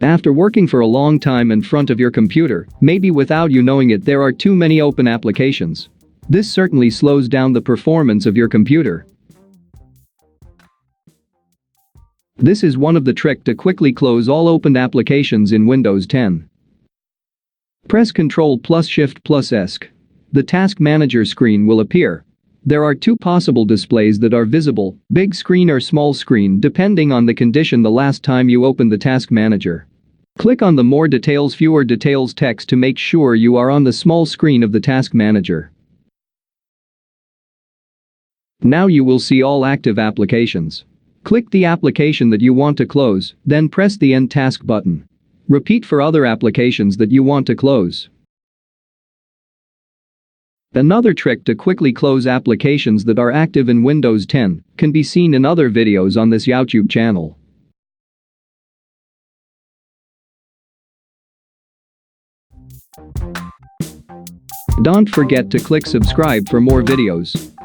After working for a long time in front of your computer, maybe without you knowing it, there are too many open applications. This certainly slows down the performance of your computer. This is one of the tricks to quickly close all opened applications in Windows 10. Press Ctrl plus Shift plus ESC. The Task Manager screen will appear. There are two possible displays that are visible, big screen or small screen, depending on the condition the last time you opened the Task Manager. Click on the More Details, Fewer Details text to make sure you are on the small screen of the Task Manager. Now you will see all active applications. Click the application that you want to close, then press the End Task button. Repeat for other applications that you want to close. Another trick to quickly close applications that are active in Windows 10 can be seen in other videos on this YouTube channel. Don't forget to click subscribe for more videos.